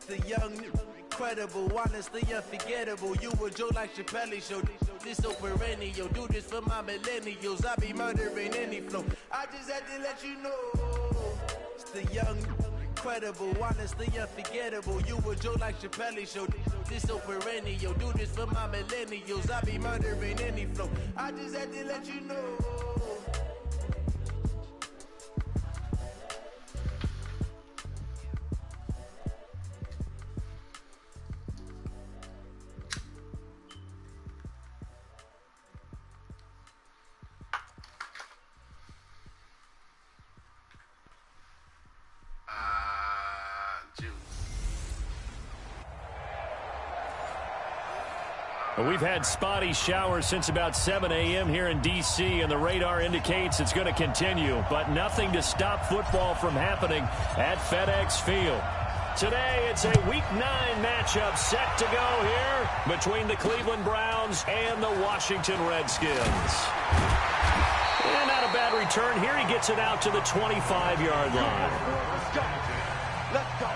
The young, incredible, honestly unforgettable. You a Joe like Chappelle show. This so perennial. Do this for my millennials. I be murdering any flow. I just had to let you know. It's the young, incredible, honestly unforgettable. You a Joe like Chappelle show. This so perennial. Do this for my millennials. I be murdering any flow. I just had to let you know. We've had spotty showers since about 7 a.m. here in D.C., and the radar indicates it's going to continue, but nothing to stop football from happening at FedEx Field. Today, it's a Week 9 matchup set to go here between the Cleveland Browns and the Washington Redskins. And not a bad return here. He gets it out to the 25-yard line. Let's go. Let's go.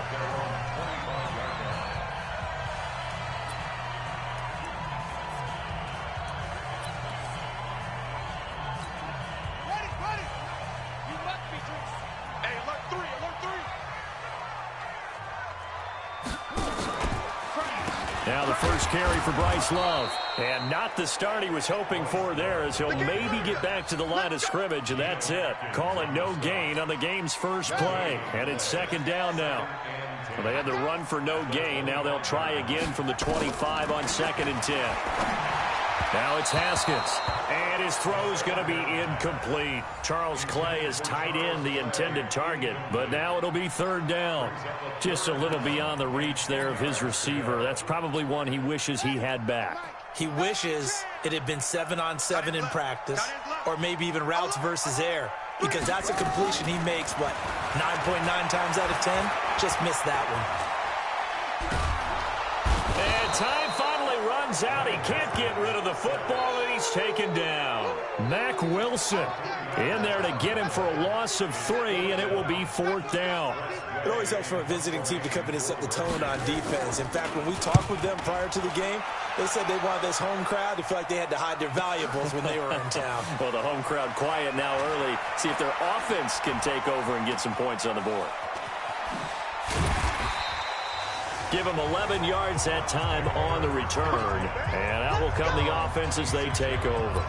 Now the first carry for Bryce Love. And not the start he was hoping for there, as he'll maybe get back to the line of scrimmage, and that's it. Call it no gain on the game's first play. And it's second down now. Well, they had the run for no gain. Now they'll try again from the 25 on 2nd and 10. Now it's Haskins, and his throw's going to be incomplete. Charles Clay is tight in the intended target, but now it'll be third down. Just a little beyond the reach there of his receiver. That's probably one he wishes he had back. He wishes it had been 7-on-7 in practice, or maybe even routes versus air, because that's a completion he makes, 9.9 times out of 10? Just missed that one. And time finally runs out. He can't get rid of the football, and he's taken down. Mack Wilson in there to get him for a loss of 3, and it will be fourth down. It always helps for a visiting team to come in and set the tone on defense. In fact, when we talked with them prior to the game, they said they wanted this home crowd to feel like they had to hide their valuables when they were in town. Well, the home crowd quiet now early. See if their offense can take over and get some points on the board. Give them 11 yards that time on the return. And out will come the offense as they take over.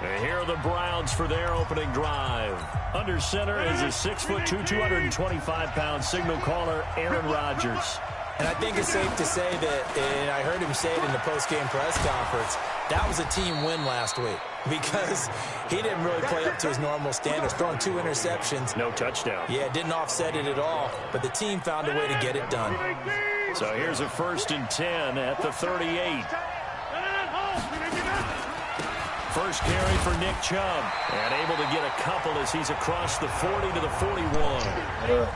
And here are the Browns for their opening drive. Under center is a 6'2", 225-pound signal caller, Aaron Rodgers. And I think it's safe to say that, and I heard him say it in the post-game press conference, that was a team win last week because he didn't really play up to his normal standards, throwing 2 interceptions. No touchdown. Yeah, didn't offset it at all, but the team found a way to get it done. So here's a 1st and 10 at the 38. First carry for Nick Chubb, and able to get a couple as he's across the 40 to the 41.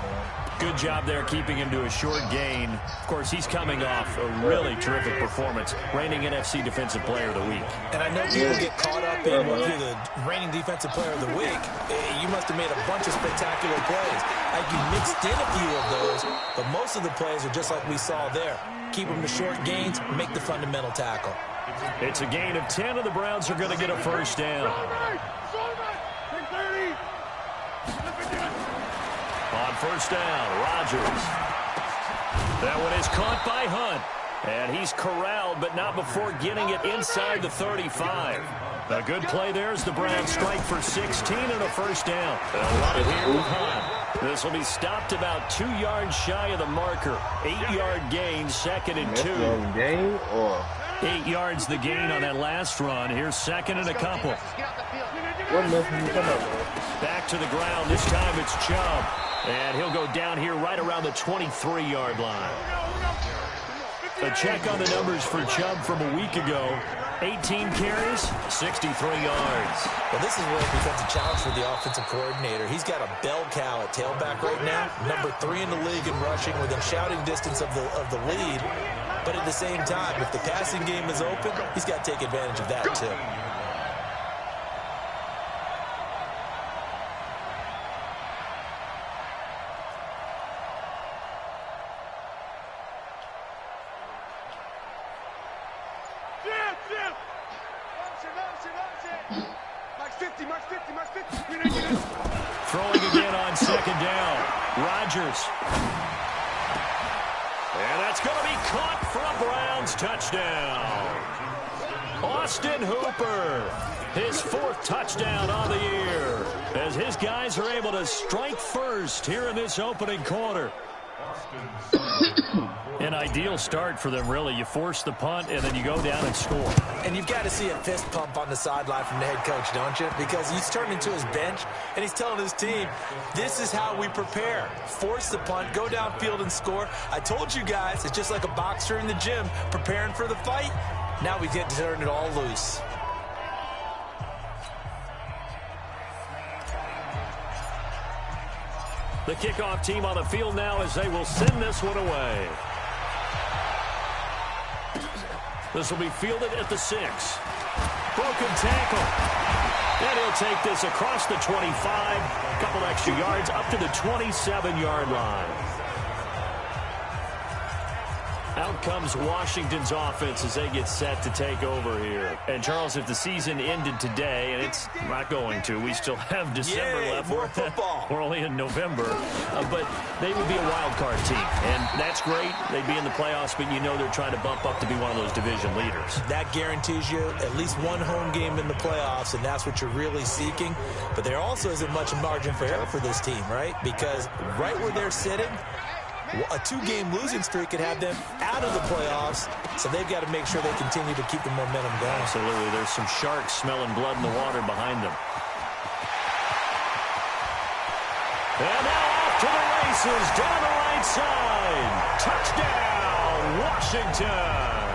Good job there keeping him to a short gain. Of course, he's coming off a really terrific performance, reigning NFC Defensive Player of the Week. And I know people get caught up in if you're the reigning Defensive Player of the Week, you must have made a bunch of spectacular plays. Like you mixed in a few of those, but most of the plays are just like we saw there. Keep them to short gains, make the fundamental tackle. It's a gain of 10, and the Browns are going to get a first down. On first down, Rodgers. That one is caught by Hunt. And he's corralled, but not before getting it inside the 35. A good play there as the Browns strike for 16 and a first down. They'll run it here with Hunt. This will be stopped about 2 yards shy of the marker. 8-yard gain, 2nd and 2. 8 yards the gain on that last run. Here's 2nd and a couple. Back to the ground. This time it's Chubb. And he'll go down here right around the 23-yard line. A check on the numbers for Chubb from a week ago. 18 carries, 63 yards. Well, this is where it becomes a challenge for the offensive coordinator. He's got a bell cow at tailback right now, number 3 in the league in rushing within shouting distance of the lead. But at the same time, if the passing game is open, he's got to take advantage of that too. Throwing again on second down. Rodgers. And that's going to be caught for a Browns touchdown. Austin Hooper, his 4th touchdown on the year, as his guys are able to strike first here in this opening quarter. An ideal start for them, really. You force the punt, and then you go down and score. And you've got to see a fist pump on the sideline from the head coach, don't you? Because he's turned into his bench, and he's telling his team, this is how we prepare. Force the punt, go downfield and score. I told you guys, it's just like a boxer in the gym preparing for the fight. Now we get to turn it all loose. The kickoff team on the field now as they will send this one away. This will be fielded at the 6. Broken tackle. And he'll take this across the 25. A couple extra yards up to the 27-yard line. Out comes Washington's offense as they get set to take over here. And, Charles, if the season ended today, and it's not going to, we still have December left. More football. We're only in November. But they would be a wild card team. And that's great. They'd be in the playoffs, but you know they're trying to bump up to be one of those division leaders. That guarantees you at least one home game in the playoffs, and that's what you're really seeking. But there also isn't much margin for error for this team, right? Because right where they're sitting, a 2-game losing streak could have them out of the playoffs, so they've got to make sure they continue to keep the momentum going. Absolutely. There's some sharks smelling blood in the water behind them. And now off to the races down the right side. Touchdown, Washington.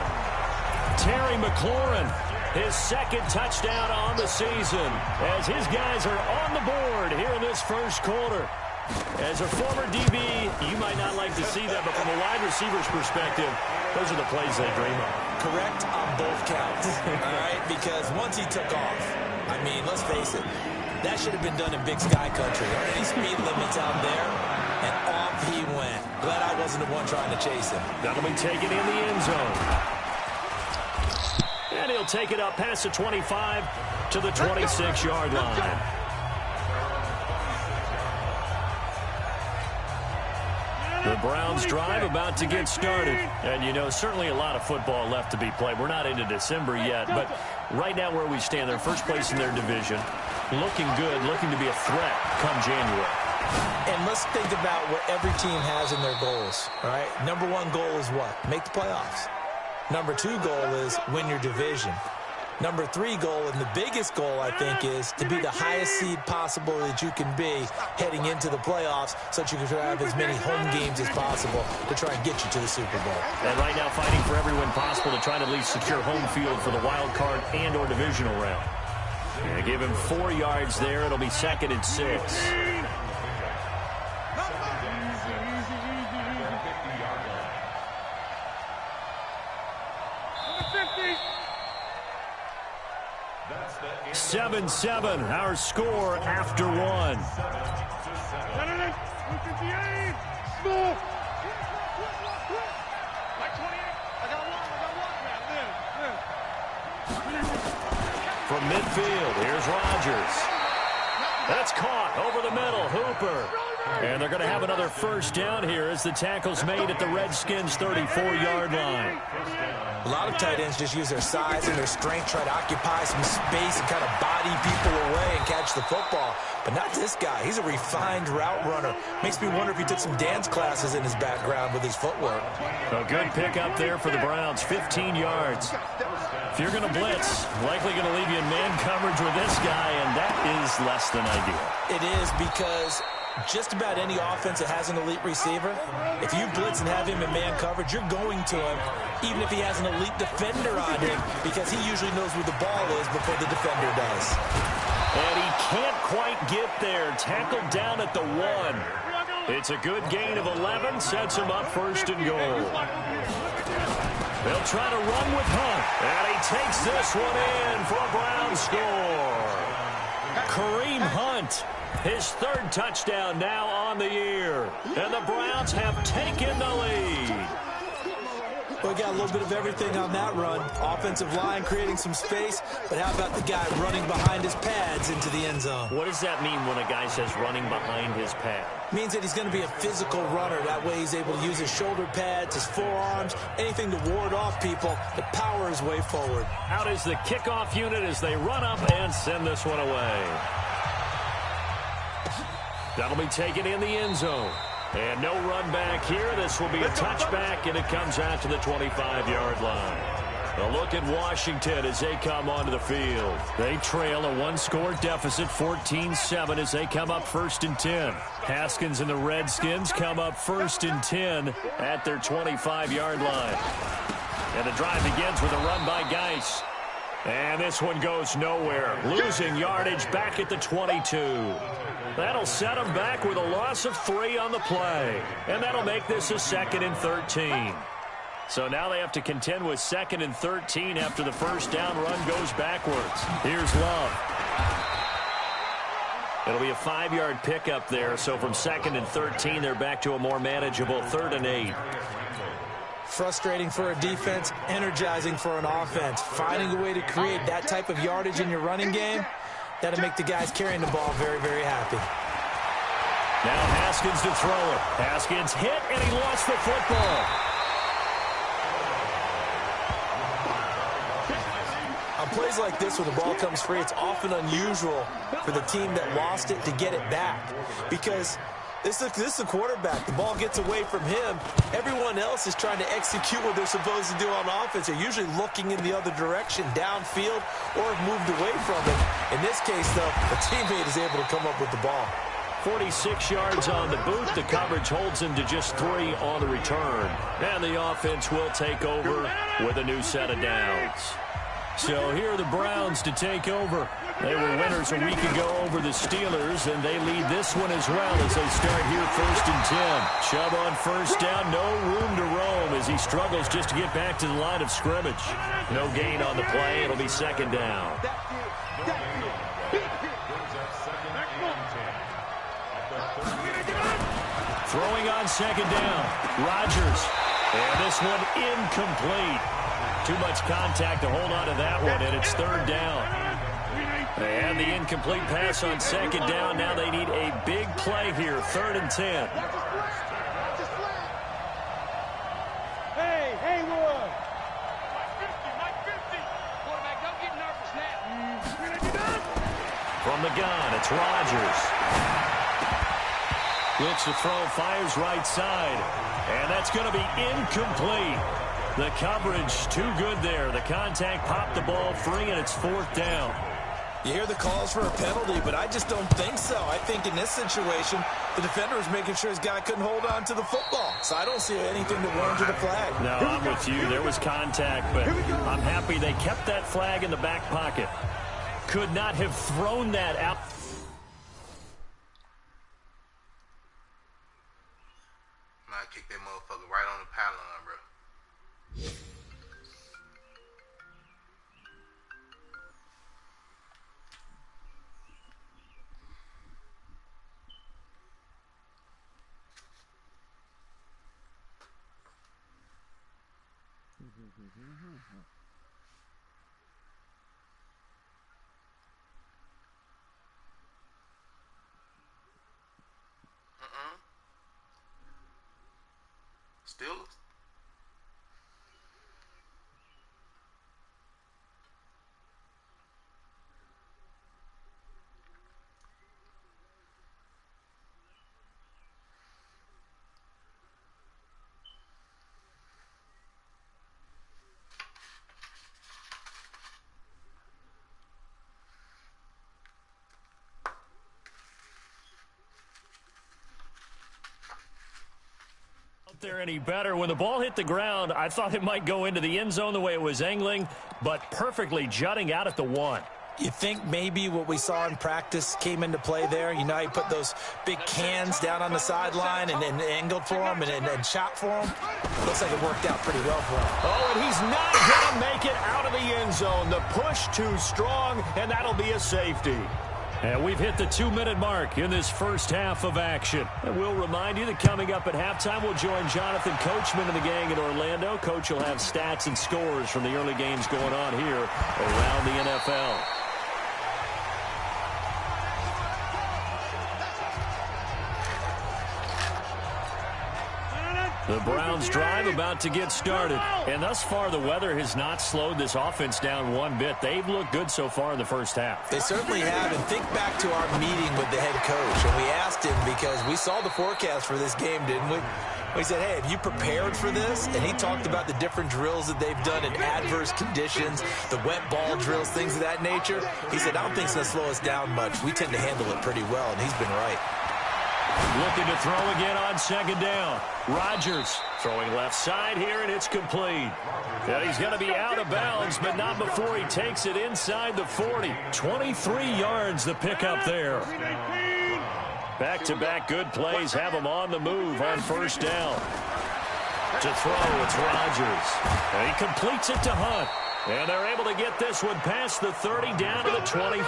Terry McLaurin, his 2nd touchdown on the season, as his guys are on the board here in this first quarter. As a former DB, you might not like to see that, but from a wide receiver's perspective, those are the plays they dream of. Correct on both counts, all right? Because once he took off, I mean, let's face it, that should have been done in Big Sky Country. There aren't any speed limits out there, and off he went. Glad I wasn't the one trying to chase him. That'll be taken in the end zone. And he'll take it up past the 25 to the 26-yard line. The Browns drive about to get started. And, you know, certainly a lot of football left to be played. We're not into December yet, but right now where we stand, they're first place in their division. Looking good, looking to be a threat come January. And let's think about what every team has in their goals, all right? Number 1 goal is what? Make the playoffs. Number 2 goal is win your division. Number 3 goal, and the biggest goal, I think, is to be the highest seed possible that you can be heading into the playoffs so that you can have as many home games as possible to try and get you to the Super Bowl. And right now fighting for every win possible to try to at least secure home field for the wild card and or divisional round. And give him 4 yards there. It'll be 2nd and 6. That's 7-7, our score after 1. From midfield, here's Rodgers. That's caught over the middle, Hooper. And they're going to have another first down here as the tackle's made at the Redskins' 34-yard line. A lot of tight ends just use their size and their strength, try to occupy some space and kind of body people away and catch the football. But not this guy. He's a refined route runner. Makes me wonder if he took some dance classes in his background with his footwork. A good pick up there for the Browns, 15 yards. If you're going to blitz, likely going to leave you in man coverage with this guy, and that is less than ideal. It is, because just about any offense that has an elite receiver, if you blitz and have him in man coverage, you're going to him, even if he has an elite defender on him, because he usually knows where the ball is before the defender does. And he can't quite get there. Tackled down at the 1. It's a good gain of 11, sets him up 1st and goal. They'll try to run with Hunt, and he takes this one in for a Brown score. Kareem Hunt, his 3rd touchdown now on the year, and the Browns have taken the lead. Well, we got a little bit of everything on that run. Offensive line creating some space, but how about the guy running behind his pads into the end zone? What does that mean when a guy says running behind his pad? Means that he's going to be a physical runner. That way he's able to use his shoulder pads, his forearms, anything to ward off people, to power his way forward. Out is the kickoff unit as they run up and send this one away. That'll be taken in the end zone. And no run back here. This will be a touchback, and it comes out to the 25-yard line. A look at Washington as they come onto the field. They trail a one-score deficit, 14-7, as they come up 1st and 10. Haskins and the Redskins come up 1st and 10 at their 25-yard line. And the drive begins with a run by Geis. And this one goes nowhere. Losing yardage back at the 22. That'll set them back with a loss of 3 on the play. And that'll make this a 2nd and 13. So now they have to contend with 2nd and 13 after the first down run goes backwards. Here's Love. It'll be a 5-yard pickup there. So from 2nd and 13, they're back to a more manageable 3rd and 8. Frustrating for a defense, energizing for an offense. Finding a way to create that type of yardage in your running game, that'll make the guys carrying the ball very, very happy. Now Haskins to throw it. Haskins hit, and he lost the football. On plays like this where the ball comes free, it's often unusual for the team that lost it to get it back. Because this is the quarterback. The ball gets away from him. Everyone else is trying to execute what they're supposed to do on offense. They're usually looking in the other direction, downfield, or have moved away from it. In this case, though, the teammate is able to come up with the ball. 46 yards on the boot. The coverage holds him to just 3 on the return. And the offense will take over with a new set of downs. So here are the Browns to take over. They were winners a week ago over the Steelers, and they lead this one as well as they start here 1st and 10. Chubb on first down, no room to roam as he struggles just to get back to the line of scrimmage. No gain on the play. It'll be 2nd down. Throwing on 2nd down. Rodgers. And this one incomplete. Too much contact to hold on to that one, and it's 3rd down. They had the incomplete pass on 2nd down. Now they need a big play here, 3rd and 10. Hey, Haywood. Mike 50. Quarterback, don't get nervous now. From the gun, it's Rodgers. Looks to throw, fires right side. And that's going to be incomplete. The coverage too good there. The contact popped the ball free, and it's 4th down. You hear the calls for a penalty, but I just don't think so. I think in this situation, the defender was making sure his guy couldn't hold on to the football. So I don't see anything that warranted a flag. No, I'm with you. There was contact, but I'm happy they kept that flag in the back pocket. Could not have thrown that out. I kick that motherfucker right on the pylon, bro. Steelers? There any better. When the ball hit the ground, I thought it might go into the end zone the way it was angling, but perfectly jutting out at the 1. You think maybe what we saw in practice came into play there? You know, he put those big cans down on the sideline and angled for him and shot for him. Looks like it worked out pretty well for him. Oh, and he's not going to make it out of the end zone. The push too strong, and that'll be a safety. And we've hit the 2-minute mark in this first half of action. And we'll remind you that coming up at halftime, we'll join Jonathan Coachman and the gang in Orlando. Coach will have stats and scores from the early games going on here around the NFL. The Browns drive about to get started. And thus far, the weather has not slowed this offense down one bit. They've looked good so far in the first half. They certainly have. And think back to our meeting with the head coach. And we asked him because we saw the forecast for this game, didn't we? We said, hey, have you prepared for this? And he talked about the different drills that they've done in adverse conditions, the wet ball drills, things of that nature. He said, I don't think it's going to slow us down much. We tend to handle it pretty well, and he's been right. Looking to throw again on second down. Rodgers throwing left side here, and it's complete. And he's going to be out of bounds, but not before he takes it inside the 40. 23 yards the pickup there. Back-to-back good plays have him on the move on first down. To throw, it's Rodgers. And he completes it to Hunt. And they're able to get this one past the 30 down to the 25.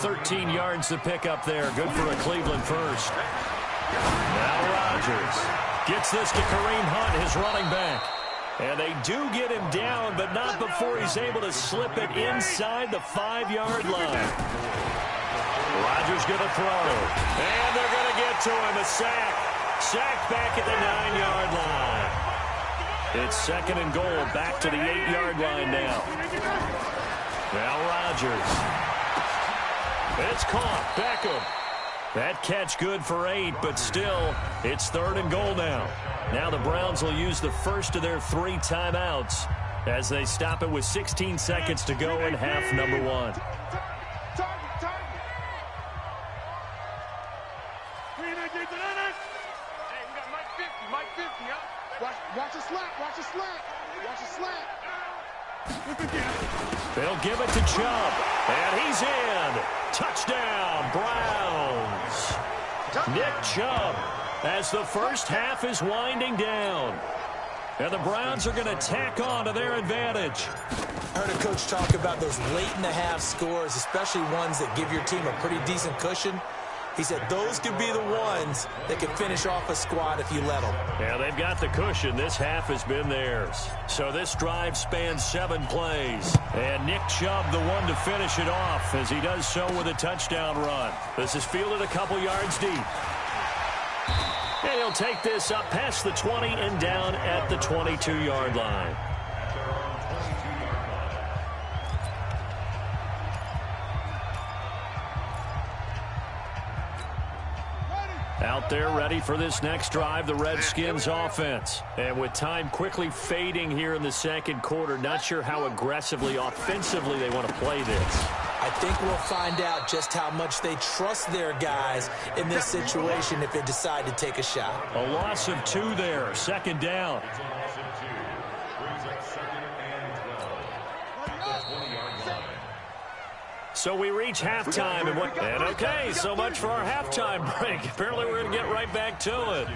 13 yards to pick up there. Good for a Cleveland first. Now Rodgers gets this to Kareem Hunt, his running back. And they do get him down, but not before he's able to slip it inside the 5-yard line. Rodgers going to throw. And they're going to get to him. A sack. Sack back at the 9-yard line. It's second and goal, back to the 8-yard line now. Now Rodgers. It's caught. Beckham. That catch good for 8, but still, it's third and goal now. Now the Browns will use the first of their 3 timeouts as they stop it with 16 seconds to go in half number 1. Watch a slant. Watch a slant. Watch a slant. They'll give it to Chubb. And he's in. Touchdown, Browns. Nick Chubb as the first half is winding down. And the Browns are going to tack on to their advantage. I heard a coach talk about those late-in-the-half scores, especially ones that give your team a pretty decent cushion. He said those could be the ones that can finish off a squad if you let them. Yeah, they've got the cushion. This half has been theirs. So this drive spans 7 plays. And Nick Chubb, the one to finish it off, as he does so with a touchdown run. This is fielded a couple yards deep. And he'll take this up past the 20 and down at the 22-yard line. Out there ready for this next drive, the Redskins offense. And with time quickly fading here in the second quarter, not sure how aggressively, offensively they want to play this. I think we'll find out just how much they trust their guys in this situation if they decide to take a shot. A loss of 2 there, second down. So we reach halftime, and okay, so much for our halftime break. Apparently we're going to get right back to it.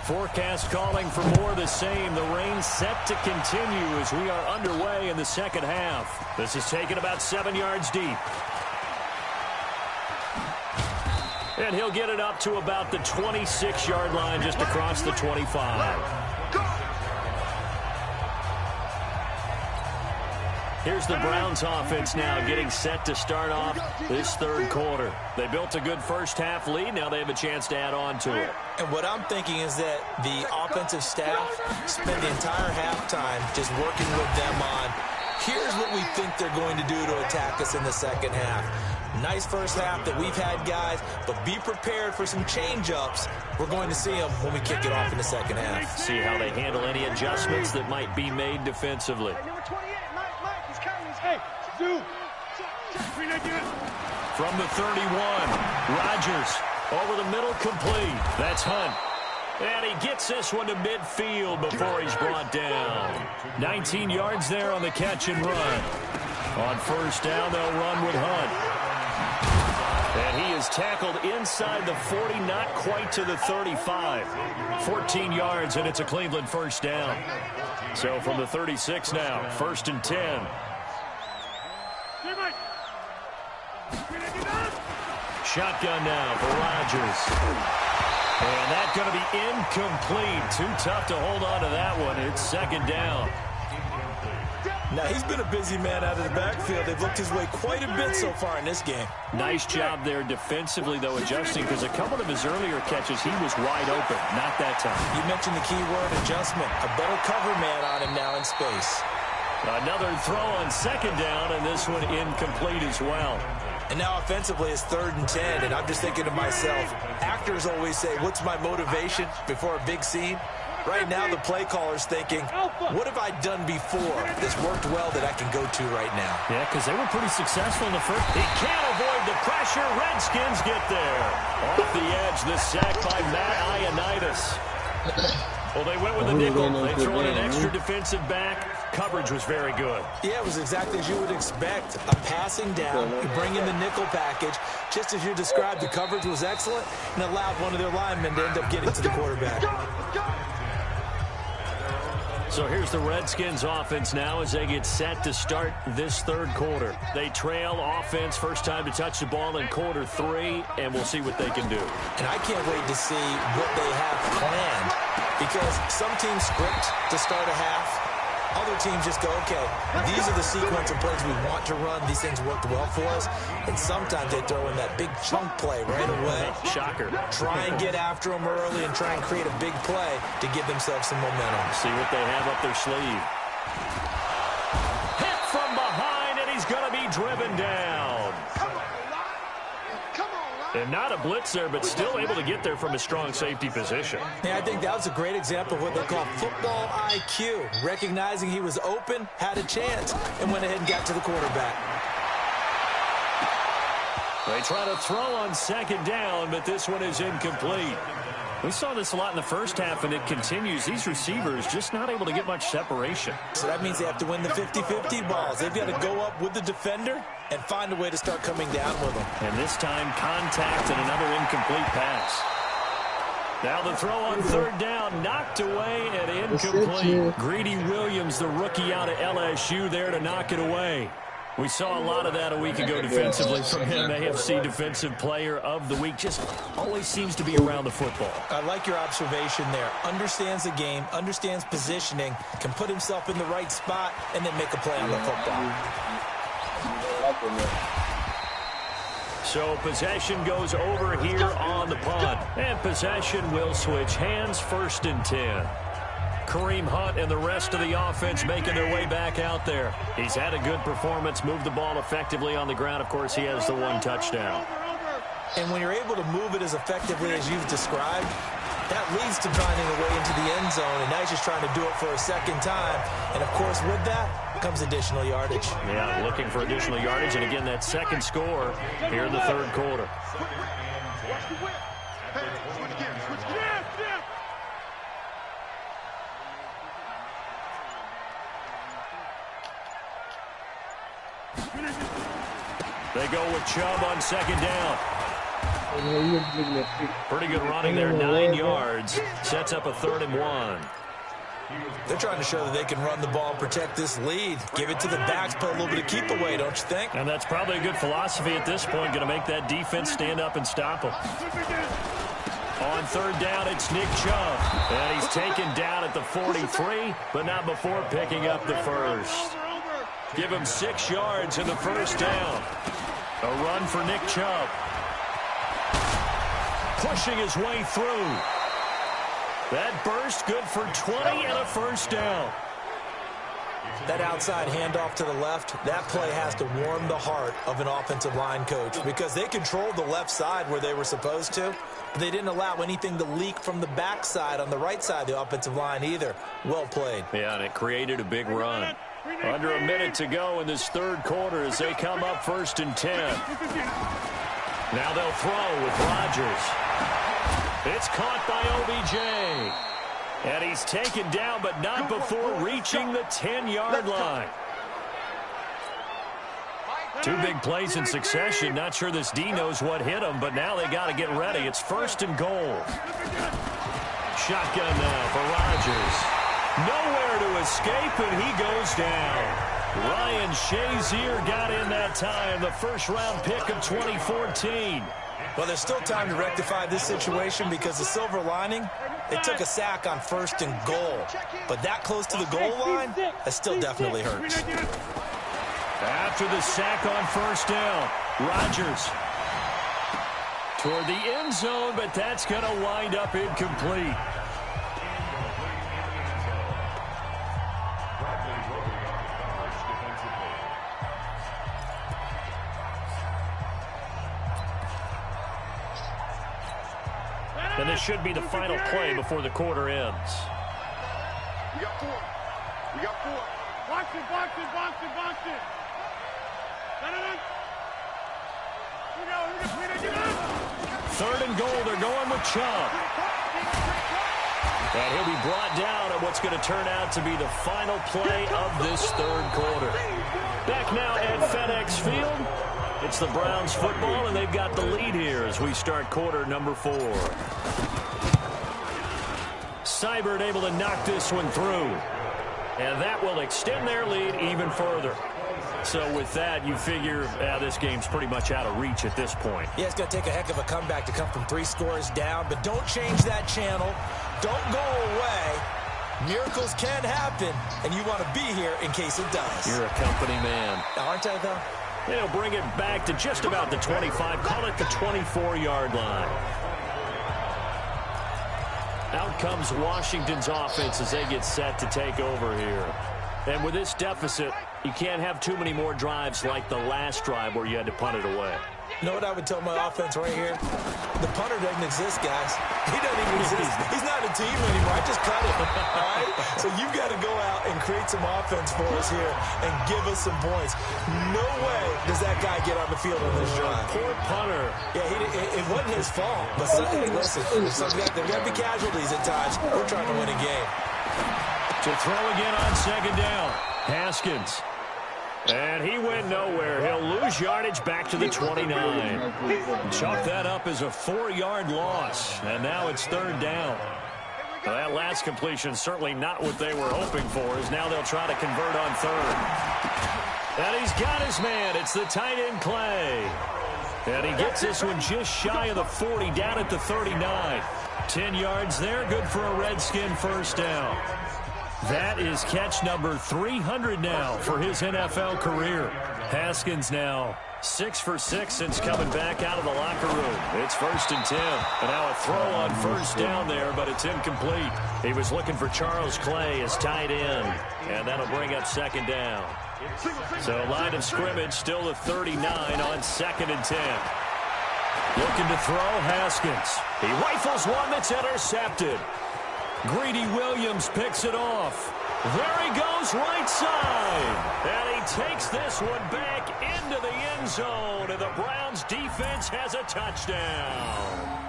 Forecast calling for more of the same. The rain set to continue as we are underway in the second half. This is taken about 7 yards deep. And he'll get it up to about the 26-yard line just across the 25. Here's the Browns offense now getting set to start off this third quarter. They built a good first half lead. Now they have a chance to add on to it. And what I'm thinking is that the offensive staff spent the entire halftime just working with them on, here's what we think they're going to do to attack us in the second half. Nice first half that we've had, guys, but be prepared for some change-ups. We're going to see them when we kick it off in the second half. See how they handle any adjustments that might be made defensively. From the 31, Rodgers over the middle, complete. That's Hunt. And he gets this one to midfield before he's brought down. 19 yards there on the catch and run. On first down, they'll run with Hunt. And he is tackled inside the 40, not quite to the 35. 14 yards, and it's a Cleveland first down. So from the 36 now, 1st and 10. Shotgun now for Rodgers. And that's going to be incomplete. Too tough to hold on to that one. It's second down. Now, he's been a busy man out of the backfield. They've looked his way quite a bit so far in this game. Nice job there defensively, though, adjusting, because a couple of his earlier catches, he was wide open. Not that time. You mentioned the key word, adjustment. A better cover man on him now in space. Another throw on second down, and this one incomplete as well. And now offensively it's 3rd and 10, and I'm just thinking to myself, actors always say, what's my motivation before a big scene? Right now the play caller's thinking, what have I done before this worked well that I can go to right now? Yeah, because they were pretty successful in the first. He can't avoid the pressure. Redskins get there. Off the edge, the sack by Matt Ioannidis. Well, they went with a nickel. They threw in an extra defensive back. Coverage was very good. Yeah, it was exactly as you would expect. A passing down, you bring in the nickel package. Just as you described, the coverage was excellent and allowed one of their linemen to end up getting to the quarterback. So here's the Redskins offense now as they get set to start this third quarter. They trail offense, first time to touch the ball in quarter 3, and we'll see what they can do. And I can't wait to see what they have planned, because some teams script to start a half. Other teams just go, okay, these are the sequence of plays we want to run. These things worked well for us. And sometimes they throw in that big chunk play right away. Shocker. Try and get after them early and try and create a big play to give themselves some momentum. See what they have up their sleeve. Hit from behind, and he's going to be driven down. And not a blitzer, but still able to get there from a strong safety position. Yeah, I think that was a great example of what they call football IQ. Recognizing he was open, had a chance, and went ahead and got to the quarterback. They try to throw on second down, but this one is incomplete. We saw this a lot in the first half, and it continues. These receivers just not able to get much separation. So that means they have to win the 50-50 balls. They've got to go up with the defender and find a way to start coming down with them. And this time, contact and another incomplete pass. Now the throw on third down, knocked away and incomplete. Greedy Williams, the rookie out of LSU, there to knock it away. We saw a lot of that a week ago defensively from him. AFC Defensive Player of the Week. Just always seems to be around the football. I like your observation there. Understands the game, understands positioning, can put himself in the right spot, and then make a play on the football. So possession goes over here on the punt. And possession will switch hands, 1st and 10. Kareem Hunt and the rest of the offense making their way back out there. He's had a good performance, moved the ball effectively on the ground. Of course, he has the 1 touchdown. And when you're able to move it as effectively as you've described, that leads to finding a way into the end zone, and now he's just trying to do it for a second time. And, of course, with that comes additional yardage. Yeah, looking for additional yardage, and again, that second score here in the third quarter. They go with Chubb on second down. Pretty good running there, 9 yards. Sets up a 3rd and 1. They're trying to show that they can run the ball and protect this lead. Give it to the backs, put a little bit of keep away, don't you think? And that's probably a good philosophy at this point, going to make that defense stand up and stop them. On third down, it's Nick Chubb. And he's taken down at the 43, but not before picking up the first. Give him 6 yards in the first down. A run for Nick Chubb. Pushing his way through. That burst good for 20 and a first down. That outside handoff to the left, that play has to warm the heart of an offensive line coach, because they controlled the left side where they were supposed to, but they didn't allow anything to leak from the backside on the right side of the offensive line either. Well played. Yeah, and it created a big run. Under a minute to go in this third quarter as they come up 1st and 10. Now they'll throw with Rodgers. It's caught by OBJ. And he's taken down, but not before reaching the 10-yard line. 2 big plays in succession. Not sure this D knows what hit him, but now they got to get ready. It's 1st and goal. Shotgun now for Rodgers. Nowhere to escape, and he goes down. Ryan Shazier got in that time, the first-round pick of 2014. Well, there's still time to rectify this situation because the silver lining, it took a sack on 1st and goal. But that close to the goal line, that still definitely hurts. After the sack on 1st down, Rodgers toward the end zone, but that's going to wind up incomplete. And this should be the final play before the quarter ends. We got 4. We got 4. Box it, box it, box it, box it. Third and goal, they're going with Chubb. And he'll be brought down at what's going to turn out to be the final play of this 3rd quarter. Back now at FedEx Field. It's the Browns football, and they've got the lead here as we start quarter number 4. Seibert able to knock this one through. And that will extend their lead even further. So with that, you figure this game's pretty much out of reach at this point. Yeah, it's going to take a heck of a comeback to come from 3 scores down, but don't change that channel. Don't go away. Miracles can happen, and you want to be here in case it does. You're a company man. Aren't I, though? They'll bring it back to just about the 25. Call it the 24-yard line. Out comes Washington's offense as they get set to take over here. And with this deficit, you can't have too many more drives like the last drive where you had to punt it away. You know what I would tell my offense right here? The punter doesn't exist, guys. He doesn't even exist. He's not a team anymore. I just cut him, all right? So you've got to go out and create some offense for us here and give us some points. No way does that guy get on the field on this drive. Poor punter. Yeah, it wasn't his fault. But hey, listen, there got to be casualties at times. We're trying to win a game. To throw again on 2nd down. Haskins. And he went nowhere. He'll lose yardage back to the 29. Chalk that up as a 4-yard loss. And now it's 3rd down. Well, that last completion certainly not what they were hoping for, as now they'll try to convert on 3rd. And he's got his man. It's the tight end Clay. And he gets this one just shy of the 40, down at the 39. 10 yards there, good for a Redskin 1st down. That is catch number 300 now for his NFL career. Haskins now 6 for 6 since coming back out of the locker room. It's 1st and 10. And now a throw on 1st down there, but it's incomplete. He was looking for Charles Clay as tight end. And that'll bring up 2nd down. So line of scrimmage still the 39 on 2nd and 10. Looking to throw, Haskins. He rifles one that's intercepted. Greedy Williams picks it off. There he goes, right side. And he takes this one back into the end zone. And the Browns defense has a touchdown.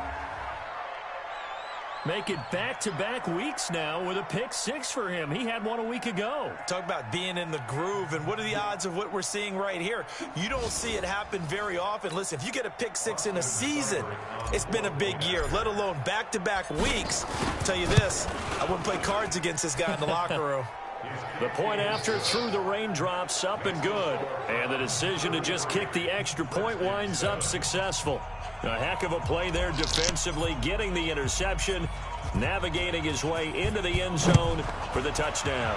Make it back-to-back weeks now with a pick 6 for him. He had one a week ago. Talk about being in the groove, and what are the odds of what we're seeing right here? You don't see it happen very often. Listen, if you get a pick 6 in a season, it's been a big year, let alone back-to-back weeks. I'll tell you this, I wouldn't play cards against this guy in the locker room. The point after through the raindrops, up and good. And the decision to just kick the extra point winds up successful. A heck of a play there defensively, getting the interception, navigating his way into the end zone for the touchdown.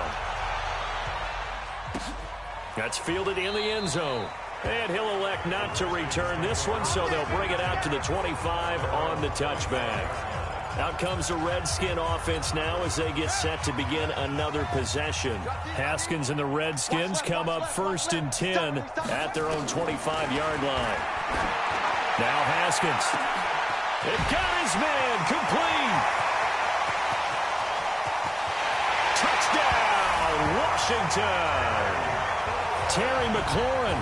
That's fielded in the end zone. And he'll elect not to return this one, so they'll bring it out to the 25 on the touchback. Out comes the Redskin offense now as they get set to begin another possession. Haskins and the Redskins come up 1st and 10 at their own 25-yard line. Now Haskins. It got his man complete. Touchdown, Washington. Terry McLaurin,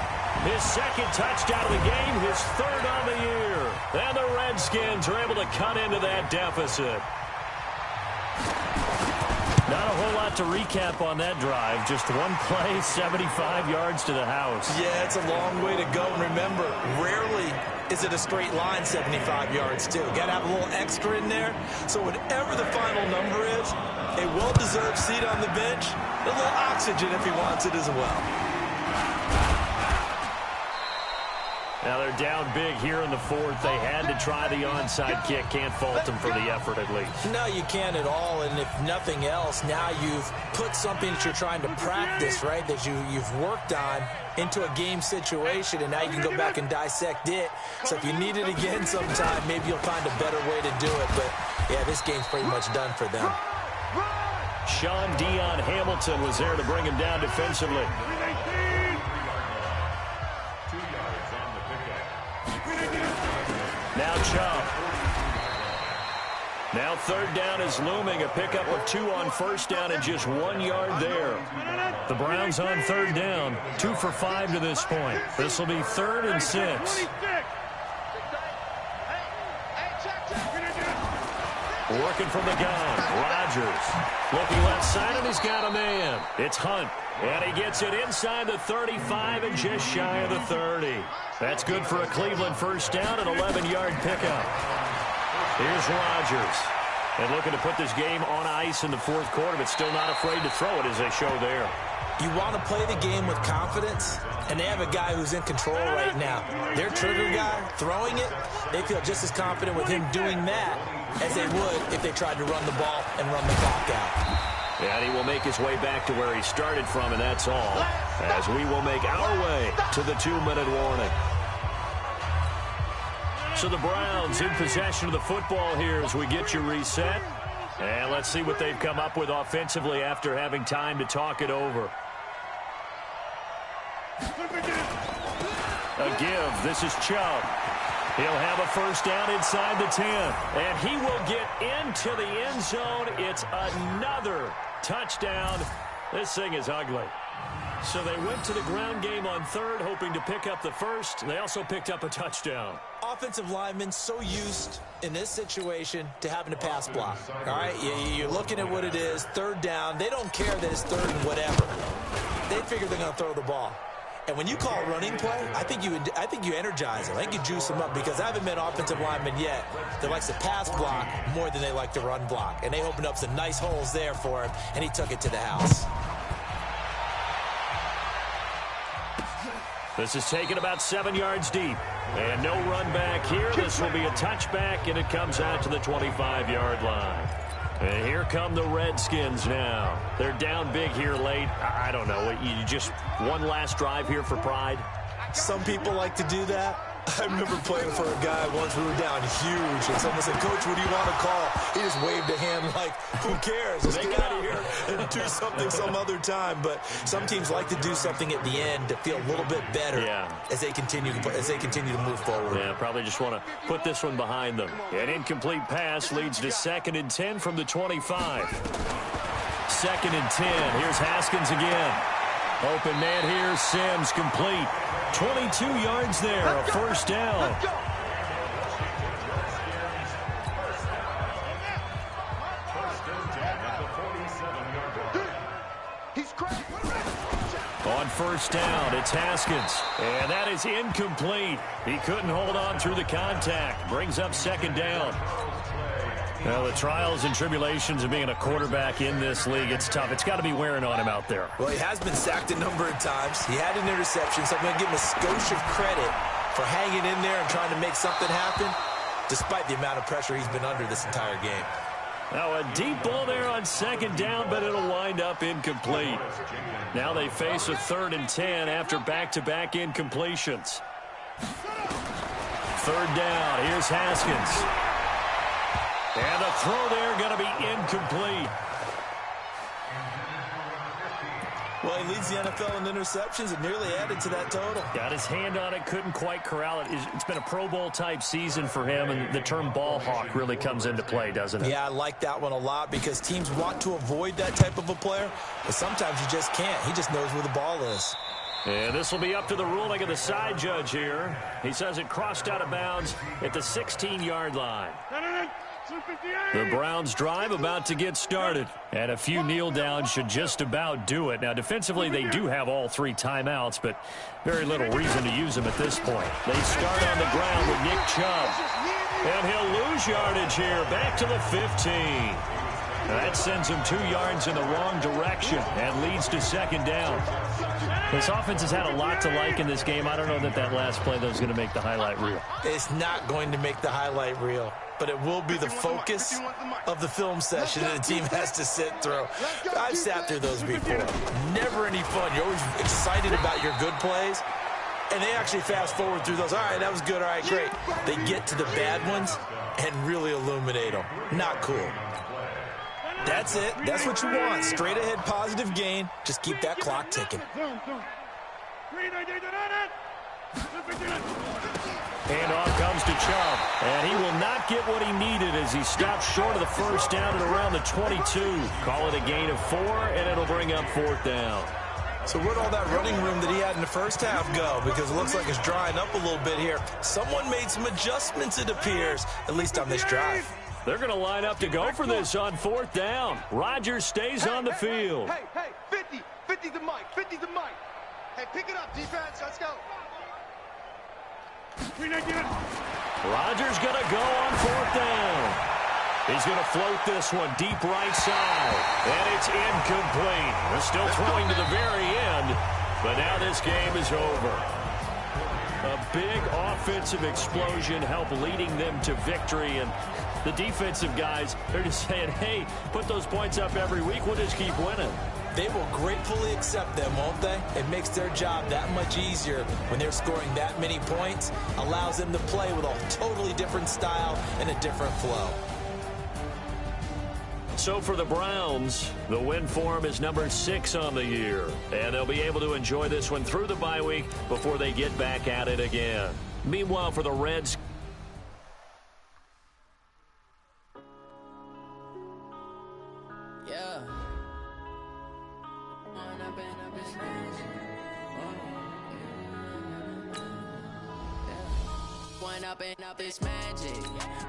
his 2nd touchdown of the game, his 3rd on the year. And the Redskins are able to cut into that deficit. Not a whole lot to recap on that drive. Just one play, 75 yards to the house. Yeah, it's a long way to go. And remember, rarely is it a straight line 75 yards, too. Got to have a little extra in there. So whatever the final number is, a well-deserved seat on the bench, a little oxygen if he wants it as well. Now they're down big here in the fourth. They had to try the onside kick. Can't fault them for the effort at least. No, you can't at all. And if nothing else, now you've put something that you're trying to practice, right, that you've worked on into a game situation, and now you can go back and dissect it. So if you need it again sometime, maybe you'll find a better way to do it. But, yeah, this game's pretty much done for them. Sean Dion Hamilton was there to bring him down defensively. Now Chubb. Now third down is looming. A pickup of 2 on first down and just 1 yard there. The Browns on third down, 2 for 5 to this point. This will be 3rd and 6. Working from the gun, Rodgers. Looking left side, and he's got a man. It's Hunt, and he gets it inside the 35 and just shy of the 30. That's good for a Cleveland first down, an 11-yard pickup. Here's Rodgers. And looking to put this game on ice in the fourth quarter, but still not afraid to throw it as they show there. You want to play the game with confidence, and they have a guy who's in control right now. Their trigger guy, throwing it, they feel just as confident with him doing that as they would if they tried to run the ball and run the clock out. And he will make his way back to where he started from, and that's all, as we will make our way to the 2-minute warning. So the Browns in possession of the football here as we get you reset. And let's see what they've come up with offensively after having time to talk it over. A give. This is Chubb. He'll have a first down inside the 10. And he will get into the end zone. It's another touchdown. This thing is ugly. So they went to the ground game on third, hoping to pick up the first. They also picked up a touchdown. Offensive linemen so used in this situation to having to pass block. All right, you're looking at what it is, third down. They don't care that it's third and whatever. They figure they're going to throw the ball. And when you call a running play, I think you energize them. I think you juice them up, because I haven't met offensive linemen yet that likes to pass block more than they like to run block. And they opened up some nice holes there for him, and he took it to the house. This is taken about 7 yards deep. And no run back here. This will be a touchback, and it comes out to the 25-yard line. And here come the Redskins now. They're down big here late. I don't know. You just one last drive here for pride? Some people like to do that. I remember playing for a guy once. We were down huge, and someone said, "Coach, what do you want to call?" He just waved a hand like, "Who cares? Let's get out of here and do something some other time." But some teams like to do something at the end to feel a little bit better as they continue to move forward. Yeah, probably just want to put this one behind them. An incomplete pass leads to 2nd and 10 from the 25. 2nd and 10. Here's Haskins again. Open man here. Sims complete. 22 yards there, a first down. On first down, it's Haskins. And that is incomplete. He couldn't hold on through the contact. Brings up 2nd down. Well, the trials and tribulations of being a quarterback in this league, it's tough. It's got to be wearing on him out there. Well, he has been sacked a number of times. He had an interception, so I'm going to give him a skosh of credit for hanging in there and trying to make something happen, despite the amount of pressure he's been under this entire game. Now a deep ball there on 2nd down, but it'll wind up incomplete. Now they face a 3rd and 10 after back-to-back incompletions. 3rd down, here's Haskins. And the throw there going to be incomplete. Well, he leads the NFL in interceptions and nearly added to that total. Got his hand on it, couldn't quite corral it. It's been a Pro Bowl-type season for him, and the term ball hawk really comes into play, doesn't it? Yeah, I like that one a lot, because teams want to avoid that type of a player, but sometimes you just can't. He just knows where the ball is. And this will be up to the ruling of the side judge here. He says it crossed out of bounds at the 16-yard line. The Browns drive about to get started, and a few kneel downs should just about do it. Now, defensively, they do have all 3 timeouts, but very little reason to use them at this point. They start on the ground with Nick Chubb, and he'll lose yardage here, back to the 15. That sends him 2 yards in the wrong direction and leads to 2nd down. This offense has had a lot to like in this game. I don't know that last play, though, is going to make the highlight reel. It's not going to make the highlight reel, but it will be the focus of the film session that the team has to sit through. I've sat through those before. Never any fun. You're always excited about your good plays, and they actually fast forward through those. All right, that was good. All right, great. They get to the bad ones and really illuminate them. Not cool. That's it. That's what you want. Straight ahead positive gain. Just keep that clock ticking. And off comes to Chubb. And he will not get what he needed as he stops short of the first down at around the 22. Call it a gain of 4, and it'll bring up 4th down. So where'd all that running room that he had in the first half go? Because it looks like it's drying up a little bit here. Someone made some adjustments, it appears, at least on this drive. They're going to line up to go for this on 4th down. Rodgers stays on the field. Hey, 50. 50's the mic. 50's the mic. Hey, pick it up, defense. Let's go. Rodgers going to go on 4th down. He's going to float this one deep right side. And it's incomplete. They're still throwing to the very end. But now this game is over. A big offensive explosion helped leading them to victory. And the defensive guys, they're just saying, hey, put those points up every week. We'll just keep winning. They will gratefully accept them, won't they? It makes their job that much easier when they're scoring that many points. Allows them to play with a totally different style and a different flow. So for the Browns, the win form is number 6 on the year. And they'll be able to enjoy this one through the bye week before they get back at it again. Meanwhile, for the Reds, up this magic.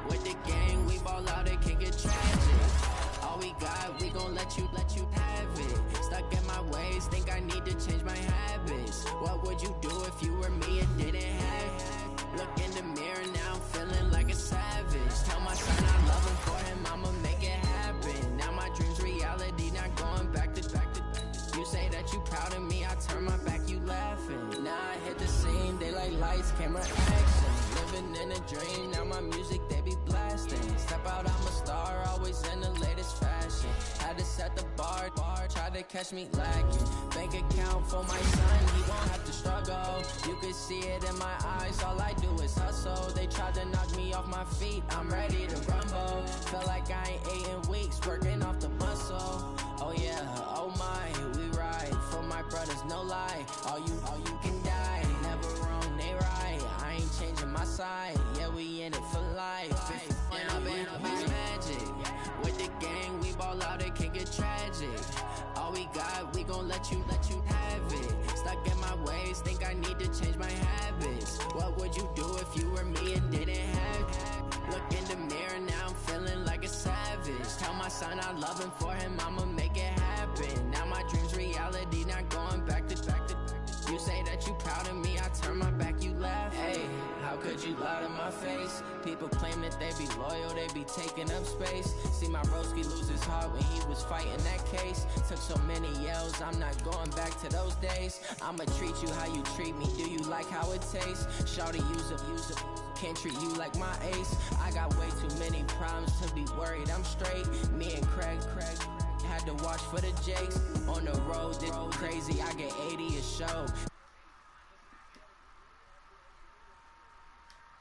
With the gang, we ball out, it can get tragic. All we got, we gon' let you have it. Stuck in my ways, think I need to change my habits. What would you do if you were me and didn't have it? Look in the mirror, now I'm feeling like a savage. Tell my son I love him, for him I'ma make it happen. Now my dream's reality, not going back to. You say that you proud of me, I turn my back, you laughing. Now I hit the scene, they like lights, camera, action. Living in a dream, now my music, they be blasting. Step out, I'm a star, always in the latest fashion. Had to set the bar, try to catch me lacking. Bank account for my son, he won't have to struggle. You can see it in my eyes, all I do is hustle. They tried to knock me off my feet, I'm ready to rumble. Feel like I ain't ate in weeks, working off the muscle. Oh yeah, oh my, we ride for my brothers, no lie. All you can die, never wrong, they right. I ain't changing my side, yeah, we in it for life. When I've been up is magic. With the gang, we ball out, it can get tragic. All we got, we gon' let you have it. Stuck in my ways, think I need to change my habits. What would you do if you were me and didn't have it? Look in the mirror, now I'm feeling like a savage. Tell my son I love him, for him I'ma make it happen. Now my dream's reality, not going back to. You say that you proud of me, I turn my back, you laugh. Hey, how could you lie to my face? People claim that they be loyal, they be taking up space. See my broski lose his heart when he was fighting that case. Took so many yells, I'm not going back to those days. I'ma treat you how you treat me, do you like how it tastes? Shawty, use up, can't treat you like my ace. I got way too many problems to be worried, I'm straight. Me and Craig had to watch for the Jakes. On the road, this crazy, I get 80 a show.